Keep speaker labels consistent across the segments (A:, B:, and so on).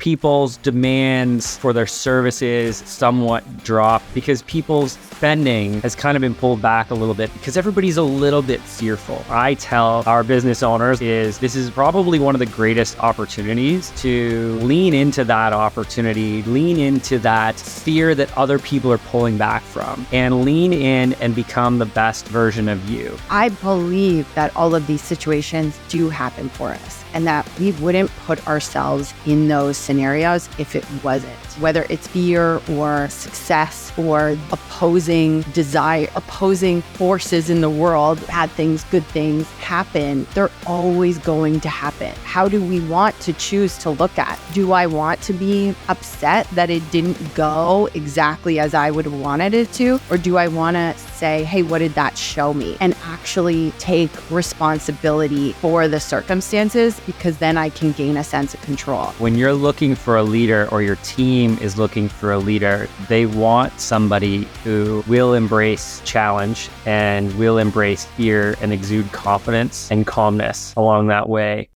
A: people's demands for their services somewhat drop because people's spending has kind of been pulled back a little bit because everybody's a little bit fearful. I tell our business owners this is probably one of the greatest opportunities to lean into that opportunity, lean into that fear that other people are pulling back from, and lean in and become the best version of you.
B: I believe that all of these situations do happen for us and that we wouldn't put ourselves in those scenarios if it wasn't. Whether it's fear or success or opposing desire, opposing forces in the world, bad things, good things happen. They're always going to happen. How do we want to choose to look at? Do I want to be upset that it didn't go exactly as I would have wanted it to? Or do I want to say, hey, what did that show me? And actually take responsibility for the circumstances, because then I can gain a sense of control.
A: When you're looking for a leader or your team is looking for a leader, they want somebody who will embrace challenge and will embrace fear and exude confidence and calmness along that way.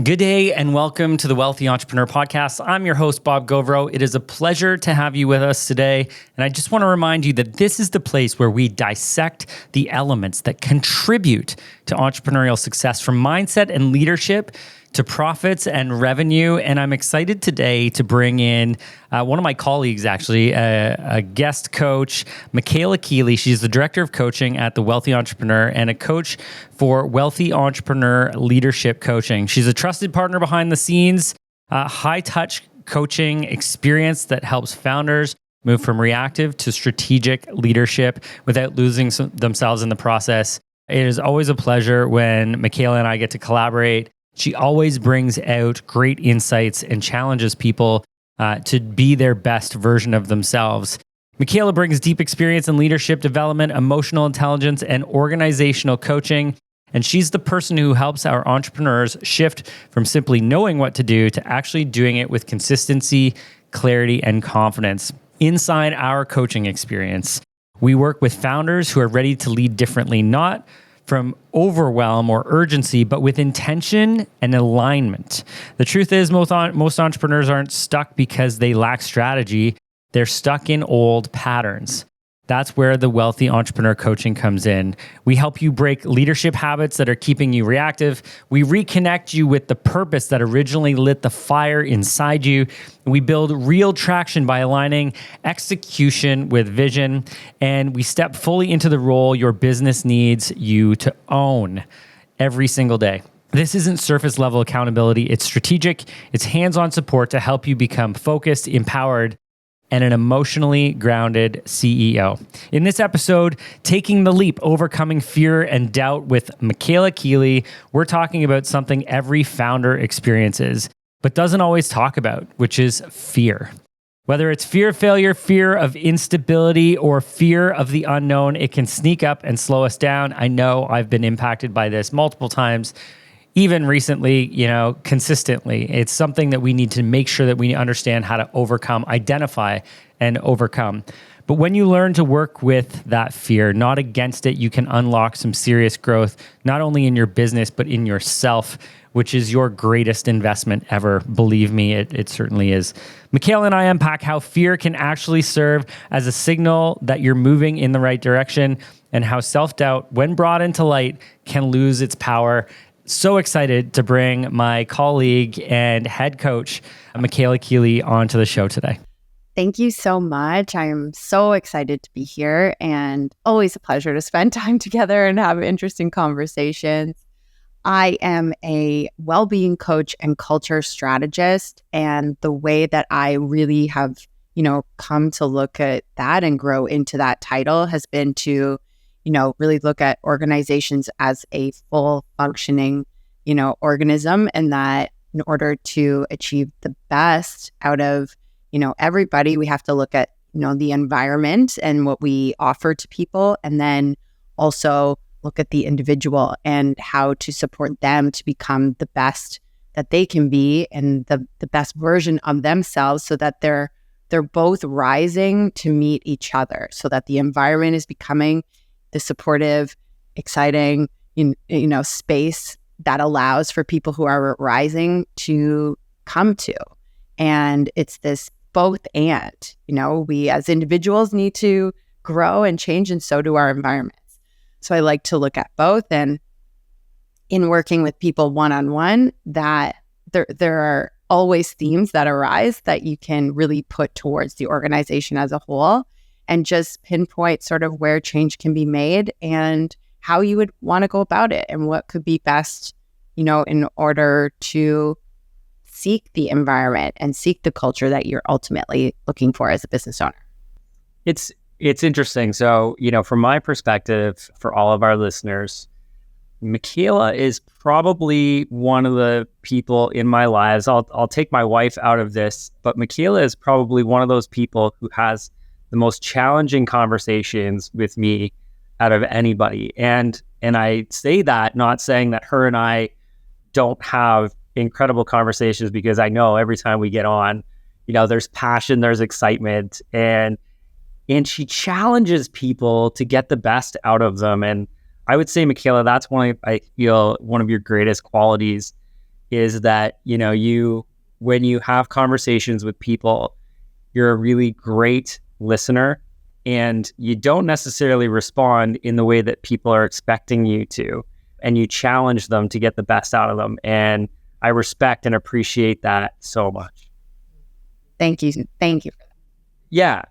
A: Good day and welcome to the Wealthy Entrepreneur Podcast. I'm your host, Bob Gauvreau. It is a pleasure to have you with us today. And I just want to remind you that this is the place where we dissect the elements that contribute to entrepreneurial success, from mindset and leadership to profits and revenue. And I'm excited today to bring in one of my colleagues, actually, a guest coach, Michaela Kealey. She's the director of coaching at The Wealthy Entrepreneur and a coach for Wealthy Entrepreneur Leadership Coaching. She's a trusted partner behind the scenes, high-touch coaching experience that helps founders move from reactive to strategic leadership without losing themselves in the process. It is always a pleasure when Michaela and I get to collaborate. She always brings out great insights and challenges people to be their best version of themselves. Michaela brings deep experience in leadership development, emotional intelligence, and organizational coaching. And she's the person who helps our entrepreneurs shift from simply knowing what to do to actually doing it with consistency, clarity, and confidence. Inside our coaching experience, we work with founders who are ready to lead differently, not from overwhelm or urgency, but with intention and alignment. The truth is, most entrepreneurs aren't stuck because they lack strategy. They're stuck in old patterns. That's where the Wealthy Entrepreneur Coaching comes in. We help you break leadership habits that are keeping you reactive. We reconnect you with the purpose that originally lit the fire inside you. We build real traction by aligning execution with vision. And we step fully into the role your business needs you to own every single day. This isn't surface level accountability. It's strategic. It's hands-on support to help you become focused, empowered, and an emotionally grounded CEO. In this episode, Taking the Leap, Overcoming Fear and Doubt with Michaela Kealey, we're talking about something every founder experiences, but doesn't always talk about, which is fear. Whether it's fear of failure, fear of instability, or fear of the unknown, it can sneak up and slow us down. I know I've been impacted by this multiple times. Even recently, consistently. It's something that we need to make sure that we understand how to overcome, identify, and overcome. But when you learn to work with that fear, not against it, you can unlock some serious growth, not only in your business, but in yourself, which is your greatest investment ever. Believe me, it certainly is. Michaela and I unpack how fear can actually serve as a signal that you're moving in the right direction, and how self-doubt, when brought into light, can lose its power. So excited to bring my colleague and head coach, Michaela Kealey, onto the show today.
B: Thank you so much. I am so excited to be here, and always a pleasure to spend time together and have interesting conversations. I am a well-being coach and culture strategist, and the way that I really have, come to look at that and grow into that title has been to really look at organizations as a full functioning, organism, and that in order to achieve the best out of, everybody, we have to look at, the environment and what we offer to people, and then also look at the individual and how to support them to become the best that they can be and the best version of themselves, so that they're both rising to meet each other, so that the environment is becoming the supportive, exciting, space that allows for people who are rising to come to. And it's this both and, we as individuals need to grow and change, and so do our environments. So I like to look at both. And in working with people one-on-one, that there are always themes that arise that you can really put towards the organization as a whole, and just pinpoint sort of where change can be made and how you would want to go about it, and what could be best, in order to seek the environment and seek the culture that you're ultimately looking for as a business owner.
A: It's interesting. So, from my perspective, for all of our listeners, Michaela is probably one of the people in my lives. I'll take my wife out of this, but Michaela is probably one of those people who has the most challenging conversations with me out of anybody. And I say that not saying that her and I don't have incredible conversations, because I know every time we get on, there's passion, there's excitement, and she challenges people to get the best out of them. And I would say, Michaela, that's one of your greatest qualities, is that, when you have conversations with people, you're a really great listener, and you don't necessarily respond in the way that people are expecting you to, and you challenge them to get the best out of them. And I respect and appreciate that so much.
B: Thank you. Thank you for that.
A: Yeah.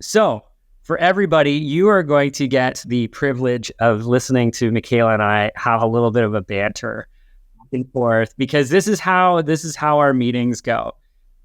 A: So for everybody, you are going to get the privilege of listening to Michaela and I have a little bit of a banter back and forth, because this is how our meetings go.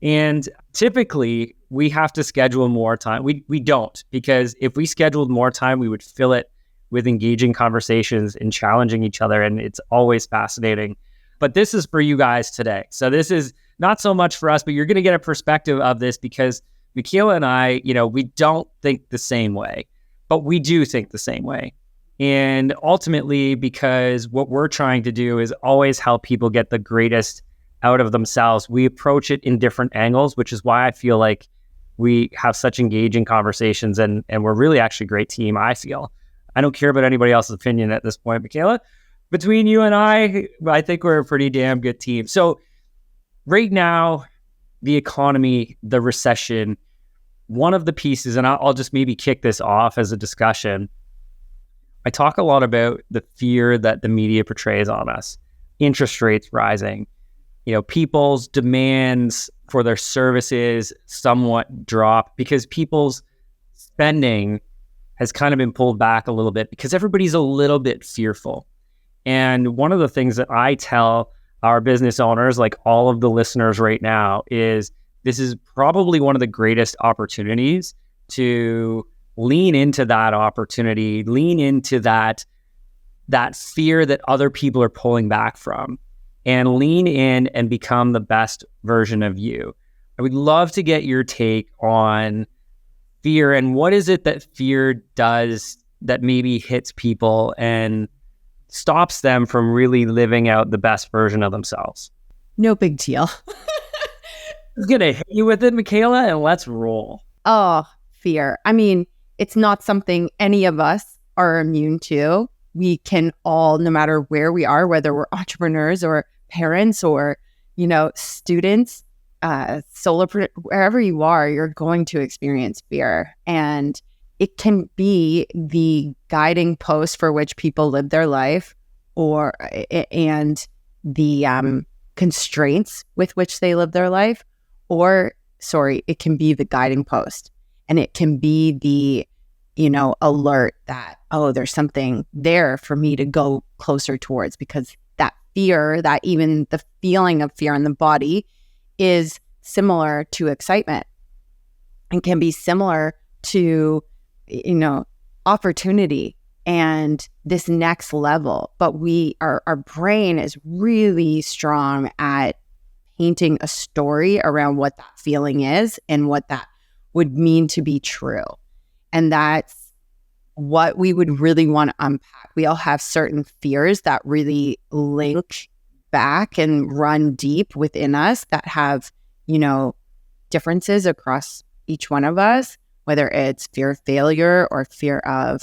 A: And typically we have to schedule more time. We don't, because if we scheduled more time, we would fill it with engaging conversations and challenging each other. And it's always fascinating. But this is for you guys today. So this is not so much for us, but you're going to get a perspective of this, because Michaela and I, we don't think the same way, but we do think the same way. And ultimately, because what we're trying to do is always help people get the greatest out of themselves, we approach it in different angles, which is why I feel like we have such engaging conversations, and we're really actually a great team, I feel. I don't care about anybody else's opinion at this point, Michaela. Between you and I think we're a pretty damn good team. So right now, the economy, the recession, one of the pieces, and I'll just maybe kick this off as a discussion. I talk a lot about the fear that the media portrays on us, interest rates rising, people's demands for their services somewhat drop because people's spending has kind of been pulled back a little bit because everybody's a little bit fearful. And one of the things that I tell our business owners, like all of the listeners right now, is this is probably one of the greatest opportunities to lean into that opportunity, lean into that fear that other people are pulling back from, and lean in and become the best version of you. I would love to get your take on fear, and what is it that fear does that maybe hits people and stops them from really living out the best version of themselves?
B: No big deal.
A: I'm going to hit you with it, Michaela, and let's roll.
B: Oh, fear. I mean, it's not something any of us are immune to. We can all, no matter where we are, whether we're entrepreneurs or parents or, students, solopreneur, wherever you are, you're going to experience fear. And it can be the guiding post for which people live their life, and the constraints with which they live their life, it can be the guiding post, and it can be the, alert that, oh, there's something there for me to go closer towards, because that fear, that even the feeling of fear in the body is similar to excitement and can be similar to, opportunity and this next level. But our brain is really strong at painting a story around what that feeling is and what that would mean to be true. And that's what we would really want to unpack. We all have certain fears that really link back and run deep within us that have, differences across each one of us, whether it's fear of failure or fear of,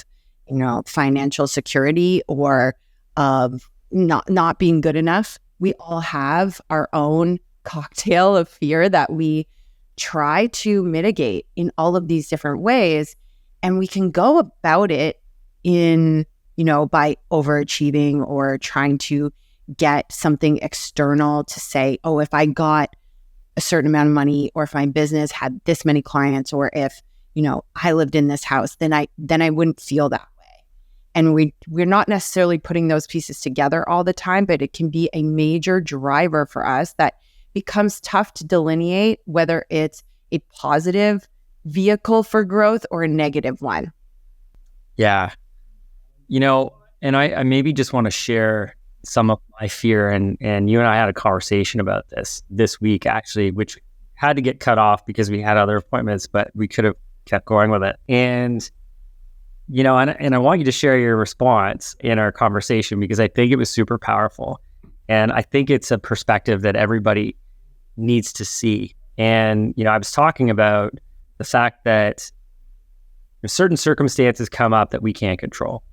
B: financial security or of not being good enough. We all have our own cocktail of fear that we try to mitigate in all of these different ways. And we can go about it in, by overachieving or trying to get something external to say, oh, if I got a certain amount of money, or if my business had this many clients, or if, I lived in this house, then I wouldn't feel that way. And we're not necessarily putting those pieces together all the time, but it can be a major driver for us that becomes tough to delineate whether it's a positive vehicle for growth or a negative one.
A: Yeah. And I maybe just want to share some of my fear, and you and I had a conversation about this week, actually, which had to get cut off because we had other appointments, but we could have kept going with it. And I want you to share your response in our conversation, because I think it was super powerful. And I think it's a perspective that everybody needs to see. And, I was talking about the fact that certain circumstances come up that we can't control.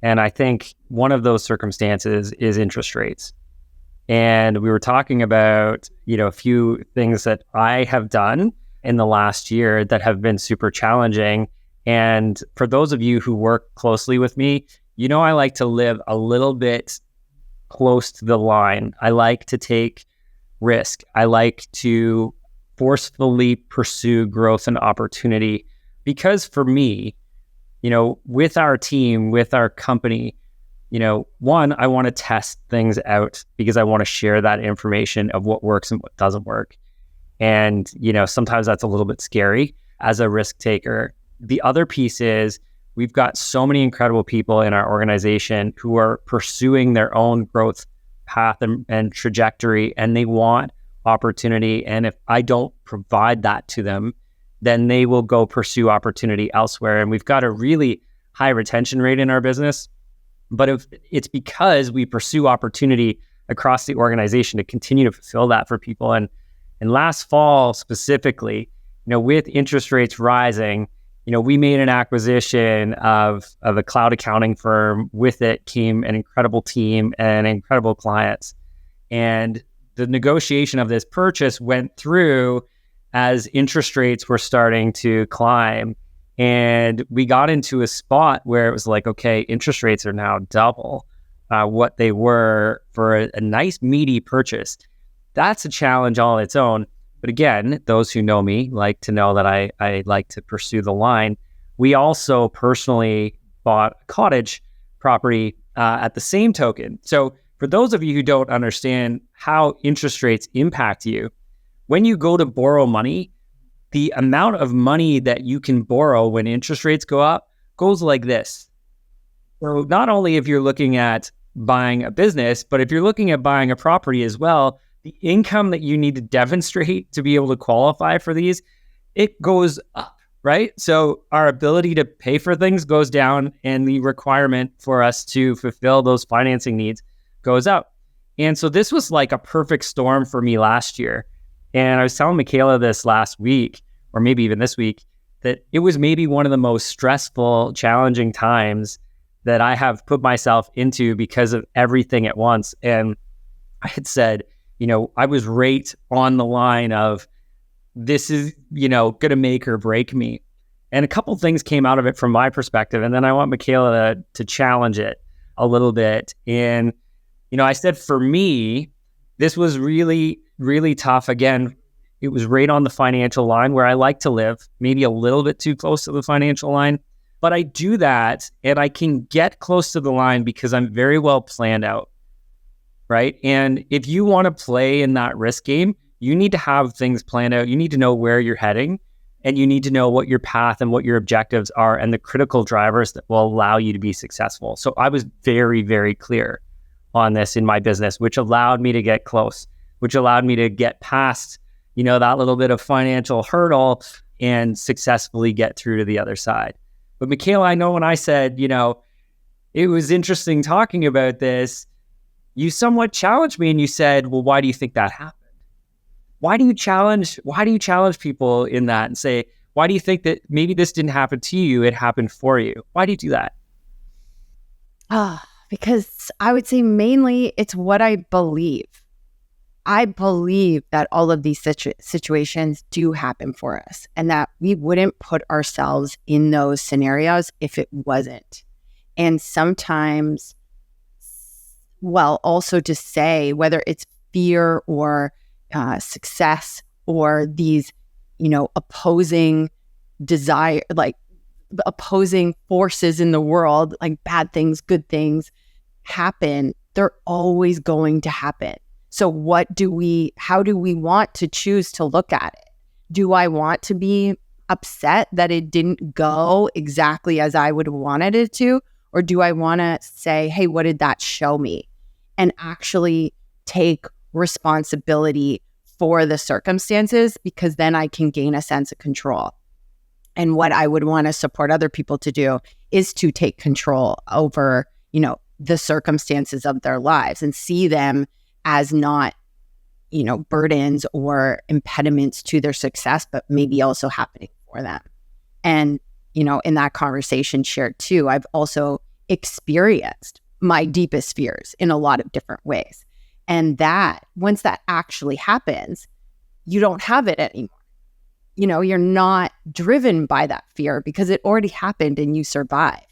A: And I think one of those circumstances is interest rates. And we were talking about, a few things that I have done in the last year that have been super challenging. And for those of you who work closely with me, I like to live a little bit close to the line. I like to take risk. I like to forcefully pursue growth and opportunity, because for me, with our team, with our company, one, I want to test things out because I want to share that information of what works and what doesn't work. And, sometimes that's a little bit scary as a risk taker. The other piece is we've got so many incredible people in our organization who are pursuing their own growth path and trajectory, and they want opportunity. And if I don't provide that to them, then they will go pursue opportunity elsewhere. And we've got a really high retention rate in our business, but if it's because we pursue opportunity across the organization to continue to fulfill that for people. And last fall specifically, with interest rates rising, we made an acquisition of a cloud accounting firm. With it came an incredible team and incredible clients. And the negotiation of this purchase went through as interest rates were starting to climb. And we got into a spot where it was like, okay, interest rates are now double what they were for a nice meaty purchase. That's a challenge all its own. But again, those who know me like to know that I like to pursue the line. We also personally bought a cottage property at the same token. So for those of you who don't understand how interest rates impact you, when you go to borrow money, the amount of money that you can borrow when interest rates go up goes like this. So not only if you're looking at buying a business, but if you're looking at buying a property as well, the income that you need to demonstrate to be able to qualify for these, it goes up, right? So our ability to pay for things goes down, and the requirement for us to fulfill those financing needs goes up. And so this was like a perfect storm for me last year. And I was telling Michaela this last week, or maybe even this week, that it was maybe one of the most stressful, challenging times that I have put myself into because of everything at once. And I had said, I was right on the line of this is, going to make or break me. And a couple things came out of it from my perspective. And then I want Michaela to challenge it a little bit. And, I said, for me, this was really, really tough. Again, it was right on the financial line where I like to live, maybe a little bit too close to the financial line. But I do that, and I can get close to the line because I'm very well planned out, right? And if you want to play in that risk game, you need to have things planned out. You need to know where you're heading, and you need to know what your path and what your objectives are and the critical drivers that will allow you to be successful. So I was very, very clear on this in my business, which allowed me to get close, which allowed me to get past, that little bit of financial hurdle and successfully get through to the other side. But Michaela, I know when I said, it was interesting talking about this, you somewhat challenged me and you said, well, why do you think that happened? Why do you challenge people in that and say, why do you think that maybe this didn't happen to you, it happened for you? Why do you do that?
B: Because I would say mainly it's what I believe. I believe that all of these situations do happen for us and that we wouldn't put ourselves in those scenarios if it wasn't. And sometimes, well, also to say whether it's fear or success or these, opposing desire, like opposing forces in the world, like bad things, good things happen, they're always going to happen. So how do we want to choose to look at it? Do I want to be upset that it didn't go exactly as I would have wanted it to? Or do I want to say, hey, what did that show me? And actually take responsibility for the circumstances, because then I can gain a sense of control. And what I would want to support other people to do is to take control over, the circumstances of their lives and see them as not, burdens or impediments to their success, but maybe also happening for them. And, in that conversation shared too, I've also experienced my deepest fears in a lot of different ways. And that once that actually happens, you don't have it anymore. You're not driven by that fear because it already happened and you survived.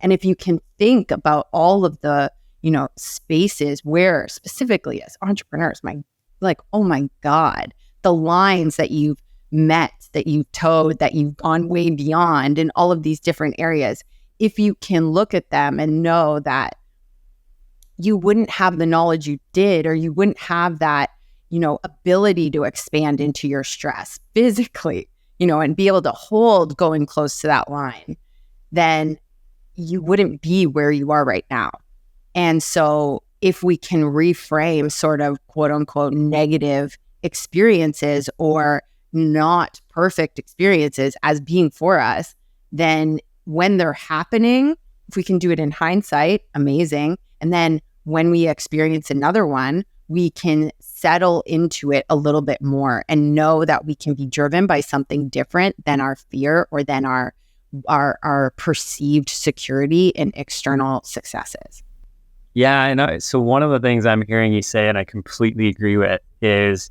B: And if you can think about all of the, spaces where specifically as entrepreneurs, oh my God, the lines that you've met, that you've towed, that you've gone way beyond in all of these different areas, if you can look at them and know that you wouldn't have the knowledge you did, or you wouldn't have that, ability to expand into your stress physically, and be able to hold going close to that line, then you wouldn't be where you are right now. And so if we can reframe sort of quote unquote negative experiences or not perfect experiences as being for us, then when they're happening, if we can do it in hindsight, amazing. And then when we experience another one, we can settle into it a little bit more and know that we can be driven by something different than our fear or than our perceived security in external successes.
A: Yeah, and so one of the things I'm hearing you say, and I completely agree with, is,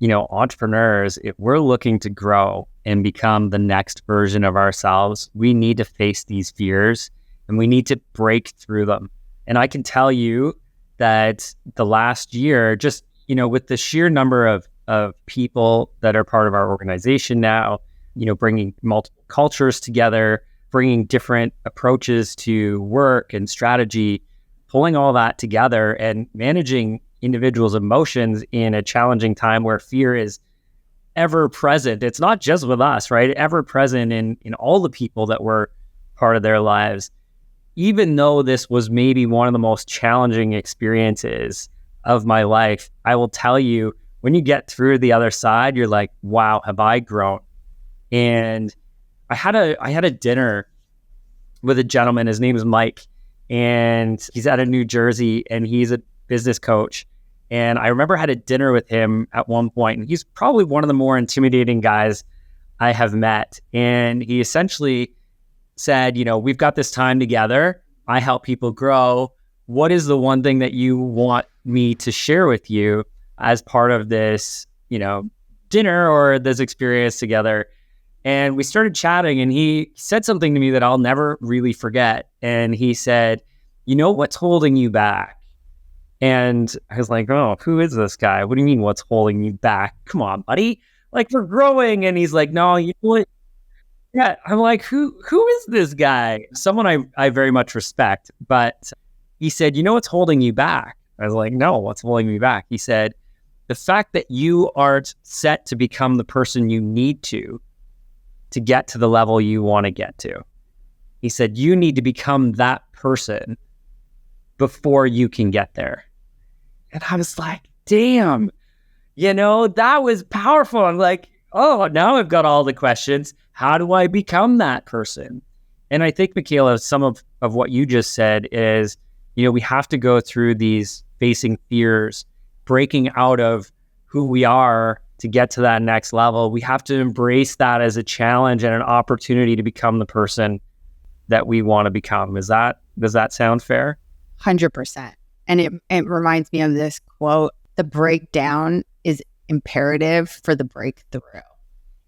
A: entrepreneurs, if we're looking to grow and become the next version of ourselves, we need to face these fears and we need to break through them. And I can tell you that the last year, just, with the sheer number of people that are part of our organization now, bringing multiple cultures together, bringing different approaches to work and strategy, pulling all that together and managing individuals' emotions in a challenging time where fear is ever present. It's not just with us, right? Ever present in all the people that were part of their lives. Even though this was maybe one of the most challenging experiences of my life, I will tell you, when you get through the other side, you're like, wow, have I grown? And I had a dinner with a gentleman. His name is Mike, and he's out of New Jersey, and he's a business coach. And I remember I had a dinner with him at one point, and he's probably one of the more intimidating guys I have met. And he essentially said, we've got this time together. I help people grow. What is the one thing that you want me to share with you as part of this, dinner or this experience together? And we started chatting, and he said something to me that I'll never really forget. And he said, what's holding you back? And I was like, oh, who is this guy? What do you mean, what's holding you back? Come on, buddy. Like, we're growing. And he's like, no, you know what? Yeah, I'm like, who is this guy? Someone I very much respect. But he said, what's holding you back? I was like, no, what's holding me back? He said, the fact that you aren't set to become the person you need to get to the level you want to get to. He said, you need to become that person before you can get there. And I was like, damn, that was powerful. I'm like, oh, now I've got all the questions. How do I become that person? And I think, Michaela, some of what you just said is, we have to go through these facing fears, breaking out of who we are to get to that next level. We have to embrace that as a challenge and an opportunity to become the person that we want to become. Does that sound fair?
B: 100%. And it reminds me of this quote: the breakdown is imperative for the breakthrough.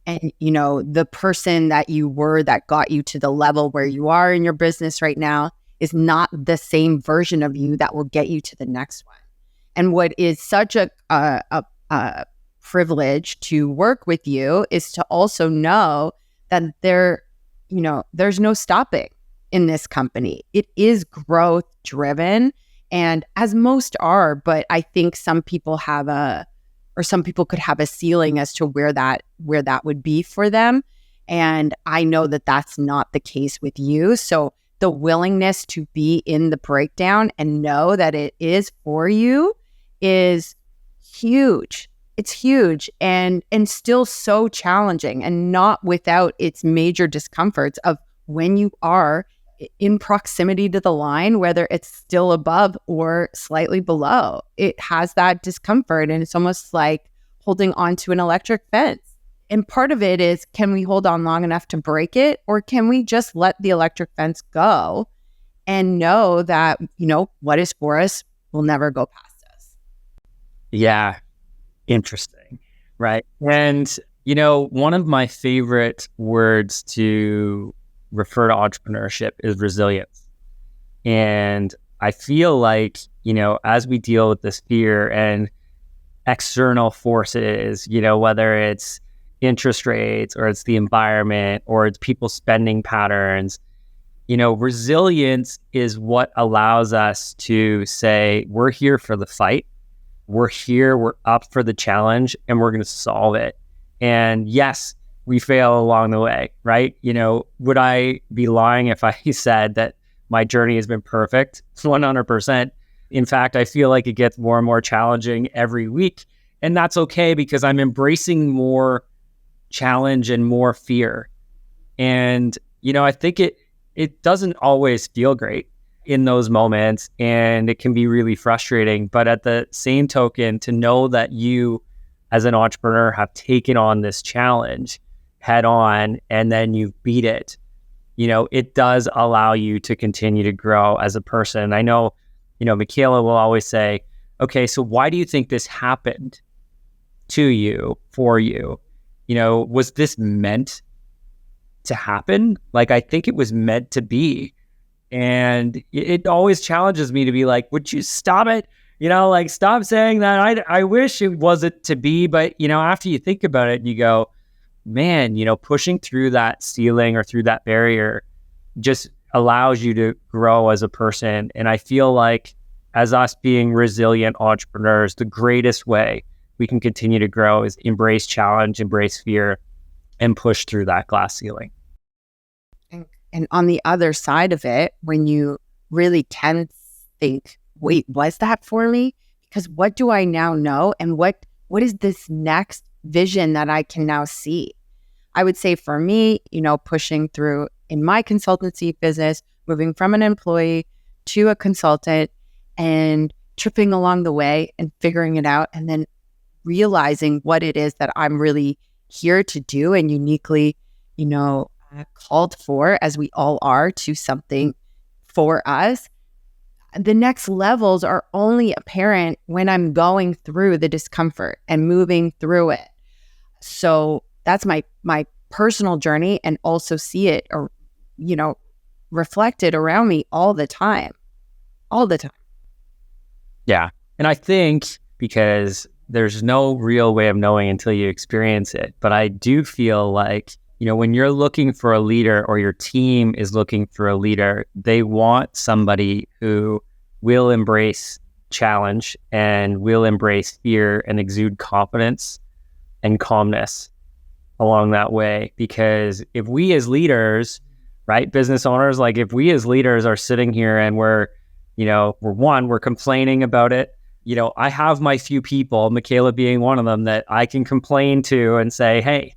B: And, the person that you were that got you to the level where you are in your business right now is not the same version of you that will get you to the next one. And what is such a privilege to work with you is to also know that there's no stopping in this company. It is growth driven, and as most are, but I think some people could have a ceiling as to where that would be for them. And I know that that's not the case with you. So the willingness to be in the breakdown and know that it is for you is huge. It's huge and still so challenging, and not without its major discomforts of when you are in proximity to the line, whether it's still above or slightly below. It has that discomfort, and it's almost like holding onto an electric fence. And part of it is, can we hold on long enough to break it, or can we just let the electric fence go and know that, what is for us will never go past us?
A: Yeah. Interesting. Right. And, one of my favorite words to refer to entrepreneurship is resilience. And I feel like, as we deal with this fear and external forces, whether it's interest rates or it's the environment or it's people's spending patterns, resilience is what allows us to say, we're here for the fight. We're here, we're up for the challenge, and we're going to solve it. And yes, we fail along the way, right? Would I be lying if I said that my journey has been perfect? 100%. In fact, I feel like it gets more and more challenging every week. And that's okay, because I'm embracing more challenge and more fear. And, I think it doesn't always feel great in those moments, and it can be really frustrating. But at the same token, to know that you as an entrepreneur have taken on this challenge head on and then you've beat it, it does allow you to continue to grow as a person. I know, Michaela will always say, okay, so why do you think this happened to you, for you? Was this meant to happen? Like, I think it was meant to be. And it always challenges me to be like, would you stop it? Stop saying that. I wish it wasn't to be. But, after you think about it, you go, man, pushing through that ceiling or through that barrier just allows you to grow as a person. And I feel like, as us being resilient entrepreneurs, the greatest way we can continue to grow is embrace challenge, embrace fear, and push through that glass ceiling.
B: And on the other side of it, when you really tend to think, wait, was that for me? Because what do I now know? And what is this next vision that I can now see? I would say for me, pushing through in my consultancy business, moving from an employee to a consultant and tripping along the way and figuring it out, and then realizing what it is that I'm really here to do and uniquely, called for, as we all are, to something for us. The next levels are only apparent when I'm going through the discomfort and moving through it. So that's my personal journey, and also see it, or reflected around me all the time.
A: Yeah. And I think, because there's no real way of knowing until you experience it, but I do feel like, when you're looking for a leader, or your team is looking for a leader, they want somebody who will embrace challenge and will embrace fear and exude confidence and calmness along that way. Because if we as leaders, right, business owners, like if we as leaders are sitting here and we're complaining about it. I have my few people, Michaela being one of them, that I can complain to and say, hey,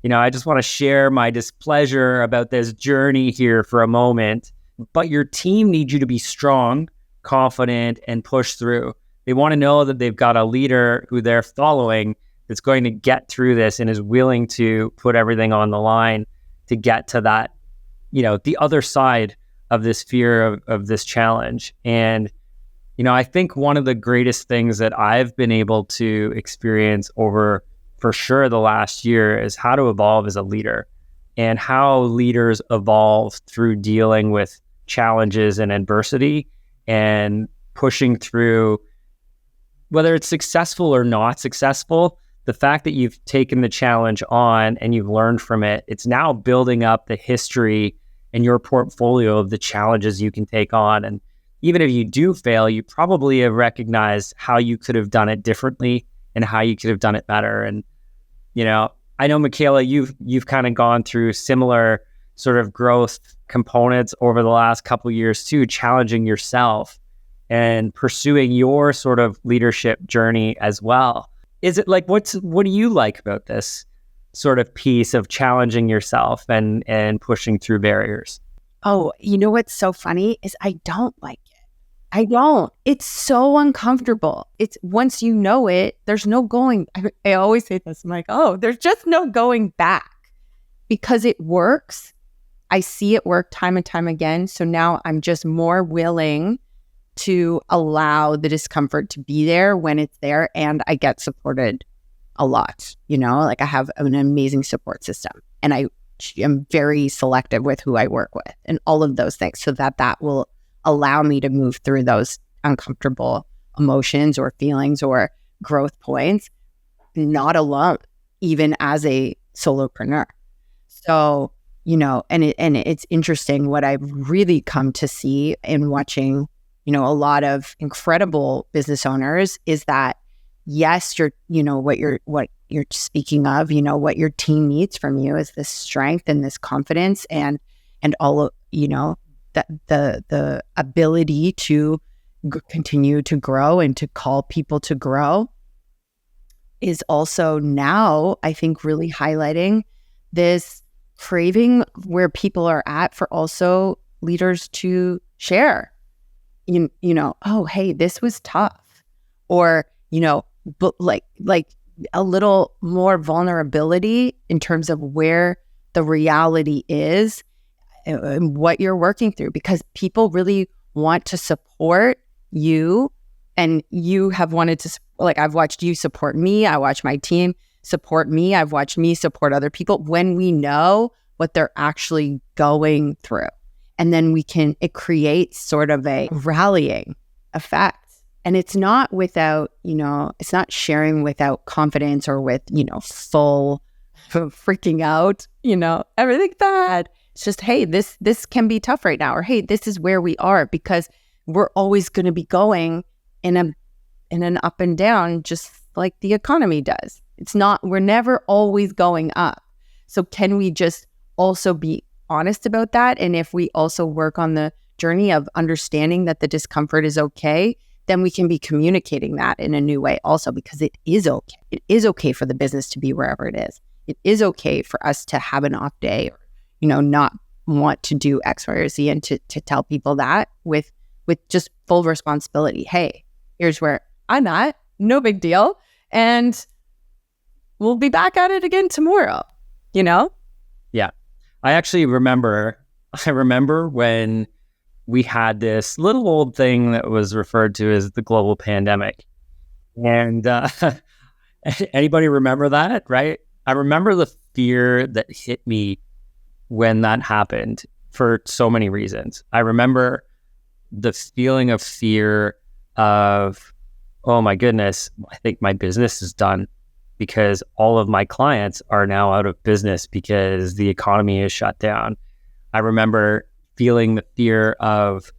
A: I just want to share my displeasure about this journey here for a moment. But your team needs you to be strong, confident, and push through. They want to know that they've got a leader who they're following that's going to get through this and is willing to put everything on the line to get to that, the other side of this fear of this challenge. And I think one of the greatest things that I've been able to experience over for sure the last year is how to evolve as a leader and how leaders evolve through dealing with challenges and adversity and pushing through, whether it's successful or not successful. The fact that you've taken the challenge on and you've learned from it, it's now building up the history and your portfolio of the challenges you can take on. And even if you do fail, you probably have recognized how you could have done it differently and how you could have done it better. And, I know, Michaela, you've kind of gone through similar sort of growth components over the last couple of years too, challenging yourself and pursuing your sort of leadership journey as well. Is it like, what do you like about this sort of piece of challenging yourself and pushing through barriers?
B: Oh, you know what's so funny is I don't like it. I don't. It's so uncomfortable. It's once you know it, there's no going. I always say this. I'm like, oh, there's just no going back because it works. I see it work time and time again. So now I'm just more willing to allow the discomfort to be there when it's there, and I get supported a lot. Like I have an amazing support system, and I am very selective with who I work with and all of those things, so that will allow me to move through those uncomfortable emotions or feelings or growth points, not alone, even as a solopreneur. So, and it's interesting what I've really come to see in watching, a lot of incredible business owners is that, yes, what you're speaking of, what your team needs from you is this strength and this confidence and all of, the ability to continue to grow and to call people to grow is also now, I think, really highlighting this craving where people are at for also leaders to share, oh, hey, this was tough, or, but like a little more vulnerability in terms of where the reality is and what you're working through, because people really want to support you, and you have wanted to, I've watched you support me. I watch my team support me. I've watched me support other people when we know what they're actually going through. And then it creates sort of a rallying effect. And it's not without, it's not sharing without confidence or with, full freaking out, everything bad. It's just, hey, this can be tough right now, or hey, this is where we are, because we're always going to be going in an up and down, just like the economy does. We're never always going up. So can we just also be honest about that? And if we also work on the journey of understanding that the discomfort is okay, then we can be communicating that in a new way also, because it is okay. It is okay for the business to be wherever it is. It is okay for us to have an off day, or, not want to do X, Y, or Z, and to tell people that with just full responsibility. Hey, here's where I'm at. No big deal. And we'll be back at it again tomorrow,
A: Yeah. I actually remember when we had this little old thing that was referred to as the global pandemic. And anybody remember that, right? I remember the fear that hit me when that happened for so many reasons. I remember the feeling of fear of, oh my goodness, I think my business is done, because all of my clients are now out of business because the economy is shut down. I remember feeling the fear of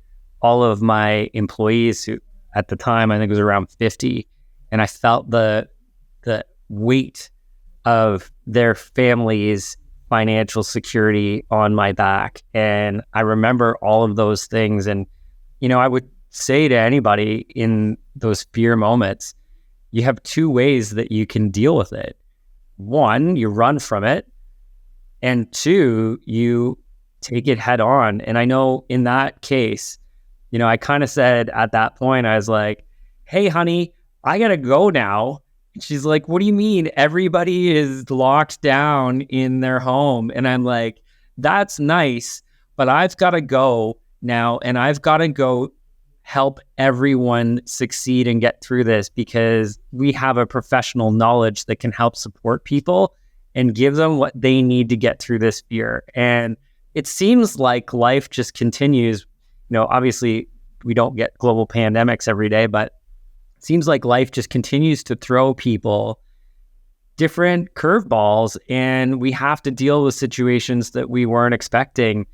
A: all of my employees, who at the time I think it was around 50, and I felt the weight of their families' financial security on my back. And I remember all of those things. And, I would say to anybody in those fear moments, you have two ways that you can deal with it. One, you run from it. And two, you take it head on. And I know in that case, I kind of said at that point, I was like, hey, honey, I got to go now. She's like, what do you mean? Everybody is locked down in their home. And I'm like, that's nice, but I've got to go now, and I've got to go help everyone succeed and get through this because we have a professional knowledge that can help support people and give them what they need to get through this fear. And it seems like life just continues. Obviously we don't get global pandemics every day, but it seems like life just continues to throw people different curveballs, and we have to deal with situations that we weren't expecting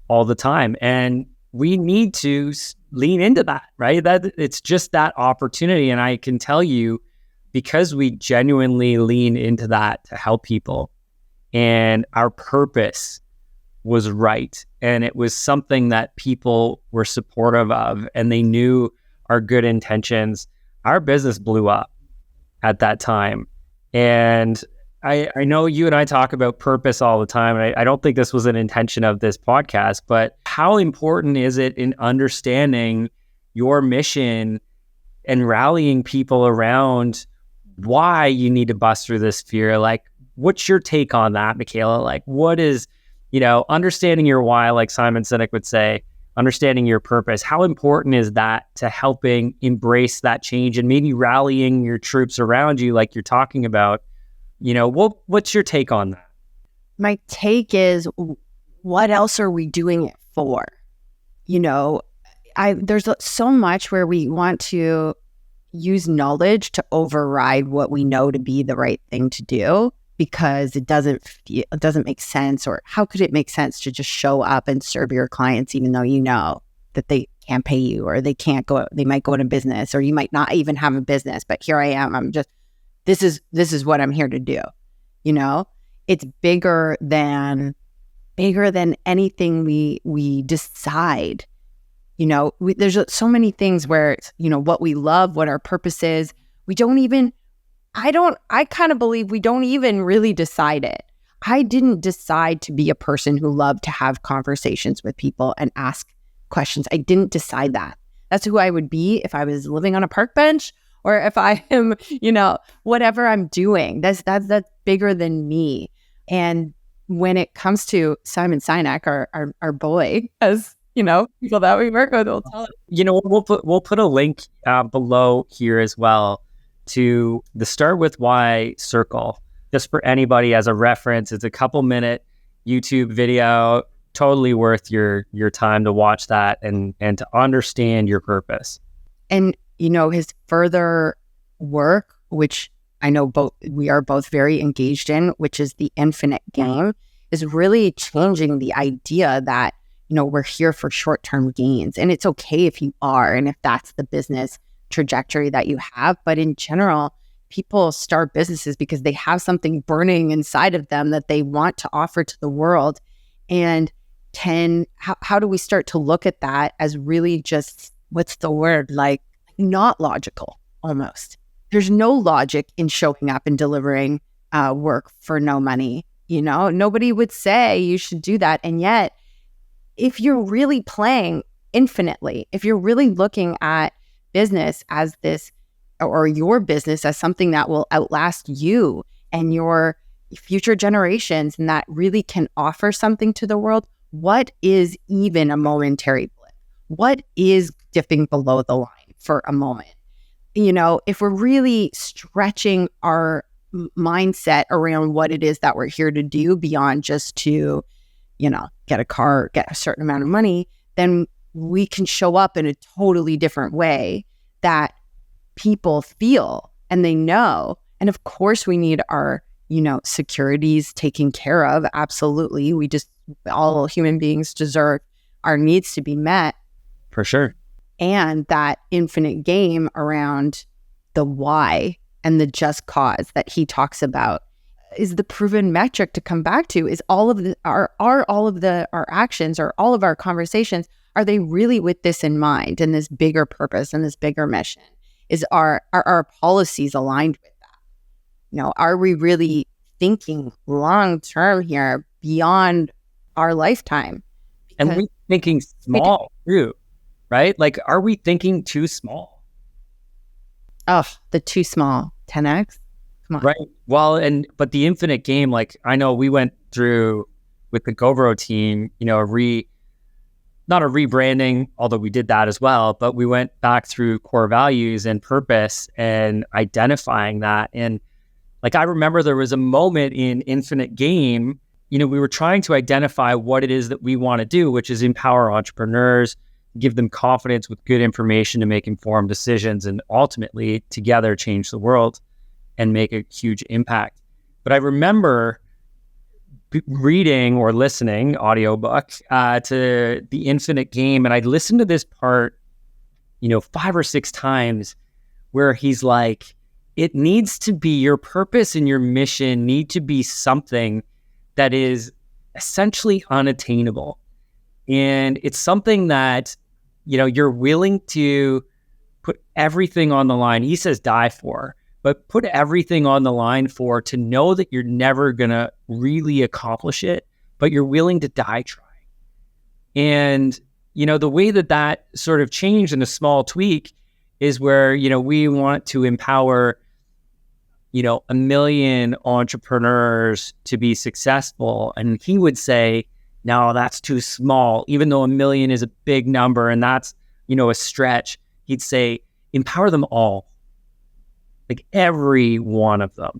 A: all the time. And we need to lean into that, right? That it's just that opportunity. And I can tell you, because we genuinely lean into that to help people, and our purpose was right, and it was something that people were supportive of, and they knew our good intentions, our business blew up at that time. And I know you and I talk about purpose all the time. And I don't think this was an intention of this podcast, but how important is it in understanding your mission and rallying people around why you need to bust through this fear? Like, what's your take on that, Michaela? Like, what is, understanding your why, like Simon Sinek would say, understanding your purpose, how important is that to helping embrace that change and maybe rallying your troops around you like you're talking about? What's your take on that?
B: My take is, what else are we doing it for? There's so much where we want to use knowledge to override what we know to be the right thing to do because it doesn't make sense. Or how could it make sense to just show up and serve your clients even though you know that they can't pay you, or they might go into business, or you might not even have a business, but here I am. This is what I'm here to do. It's bigger than anything we decide. There's so many things where it's, what we love, what our purpose is. I kind of believe we don't even really decide it. I didn't decide to be a person who loved to have conversations with people and ask questions. I didn't decide that. That's who I would be if I was living on a park bench, or if I am, whatever I'm doing. That's bigger than me. And when it comes to Simon Sinek, our boy, as people that we work with will tell us.
A: We'll put a link below here as well to the Start With Why circle, just for anybody as a reference. It's a couple-minute YouTube video, totally worth your time to watch that and to understand your purpose.
B: And his further work, which I know we are both very engaged in, which is the infinite game, is really changing the idea that we're here for short-term gains. And it's okay if you are, and if that's the business trajectory that you have. But in general, people start businesses because they have something burning inside of them that they want to offer to the world. And how do we start to look at that as really just, what's the word, like not logical almost? There's no logic in showing up and delivering work for no money. Nobody would say you should do that. And yet, if you're really playing infinitely, if you're really looking at business as this, or your business as something that will outlast you and your future generations, and that really can offer something to the world, what is even a momentary blip? What is dipping below the line for a moment? If we're really stretching our mindset around what it is that we're here to do beyond just to, get a car, get a certain amount of money, then we can show up in a totally different way that people feel and they know. And of course we need our, securities taken care of. Absolutely. All human beings deserve our needs to be met.
A: For sure.
B: And that infinite game around the why and the just cause that he talks about is the proven metric to come back to. Is all of our actions, or all of our conversations, are they really with this in mind, and this bigger purpose and this bigger mission? Are our policies aligned with that? Are we really thinking long term here beyond our lifetime?
A: And we're thinking small too, right? Like, are we thinking too small?
B: Oh, the too small 10x. Come on.
A: Right. Well, but the infinite game, like I know we went through with the Gauvreau team, not a rebranding, although we did that as well, but we went back through core values and purpose and identifying that. And like, I remember there was a moment in Infinite Game, we were trying to identify what it is that we want to do, which is empower entrepreneurs, give them confidence with good information to make informed decisions, and ultimately together change the world and make a huge impact. But I remember reading or listening audiobook to The Infinite Game, and I listened to this part, 5 or 6 times, where he's like, it needs to be, your purpose and your mission need to be something that is essentially unattainable. And it's something that, you're willing to put everything on the line. He says die for, but put everything on the line for, to know that you're never going to really accomplish it, but you're willing to die trying. And, the way that sort of changed in a small tweak is where, we want to empower, 1 million entrepreneurs to be successful. And he would say, no, that's too small. Even though 1 million is a big number and that's, a stretch, he'd say, empower them all. Like every one of them.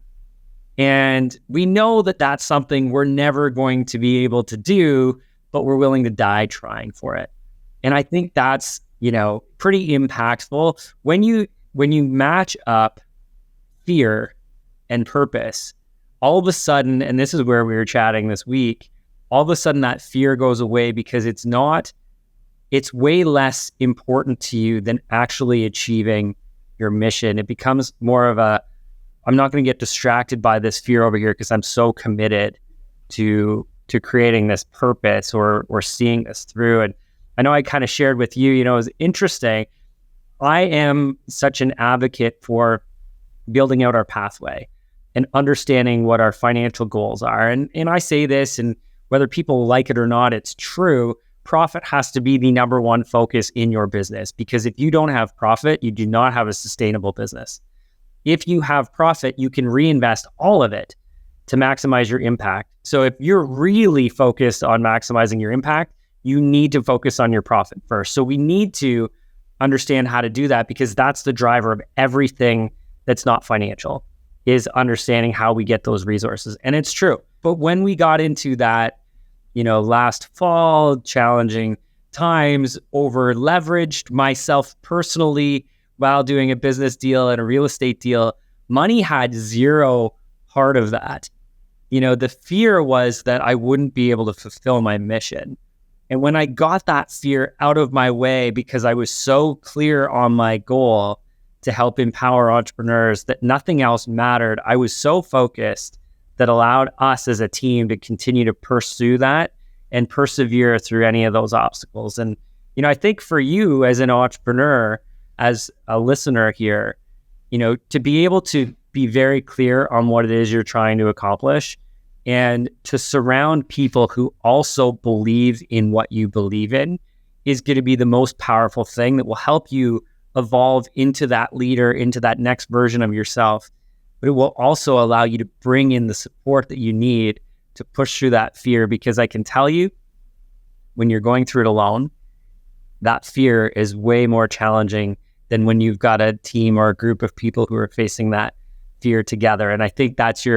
A: And we know that that's something we're never going to be able to do, but we're willing to die trying for it. And I think that's, pretty impactful when you match up fear and purpose. All of a sudden, and this is where we were chatting this week, all of a sudden that fear goes away, because it's way less important to you than actually achieving your mission. It becomes more of I'm not going to get distracted by this fear over here because I'm so committed to creating this purpose or seeing this through. And I know I kind of shared with you, it was interesting. I am such an advocate for building out our pathway and understanding what our financial goals are. And I say this, and whether people like it or not, it's true. Profit has to be the number one focus in your business, because if you don't have profit, you do not have a sustainable business. If you have profit, you can reinvest all of it to maximize your impact. So if you're really focused on maximizing your impact, you need to focus on your profit first. So we need to understand how to do that, because that's the driver of everything that's not financial, is understanding how we get those resources. And it's true. But when we got into that, last fall, challenging times, over leveraged myself personally while doing a business deal and a real estate deal, money had zero part of that. The fear was that I wouldn't be able to fulfill my mission. And when I got that fear out of my way, because I was so clear on my goal to help empower entrepreneurs that nothing else mattered, I was so focused that allowed us as a team to continue to pursue that and persevere through any of those obstacles. And, I think for you as an entrepreneur, as a listener here, to be able to be very clear on what it is you're trying to accomplish, and to surround people who also believe in what you believe in, is going to be the most powerful thing that will help you evolve into that leader, into that next version of yourself. But it will also allow you to bring in the support that you need to push through that fear, because I can tell you, when you're going through it alone, that fear is way more challenging than when you've got a team or a group of people who are facing that fear together. And I think that's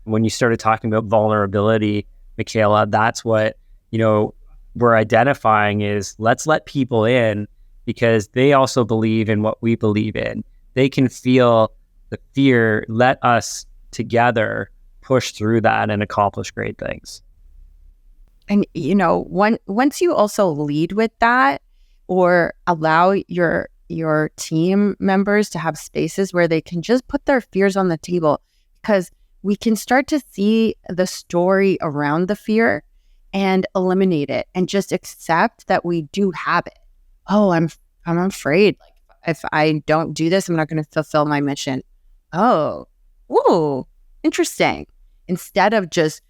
A: when you started talking about vulnerability, Michaela, that's what, we're identifying is, let's let people in, because they also believe in what we believe in. They can feel the fear. Let us together push through that and accomplish great things.
B: And, once you also lead with that, or allow your team members to have spaces where they can just put their fears on the table, because we can start to see the story around the fear and eliminate it, and just accept that we do have it. Oh, I'm afraid. Like, if I don't do this, I'm not going to fulfill my mission. Oh, ooh, interesting. Instead of just,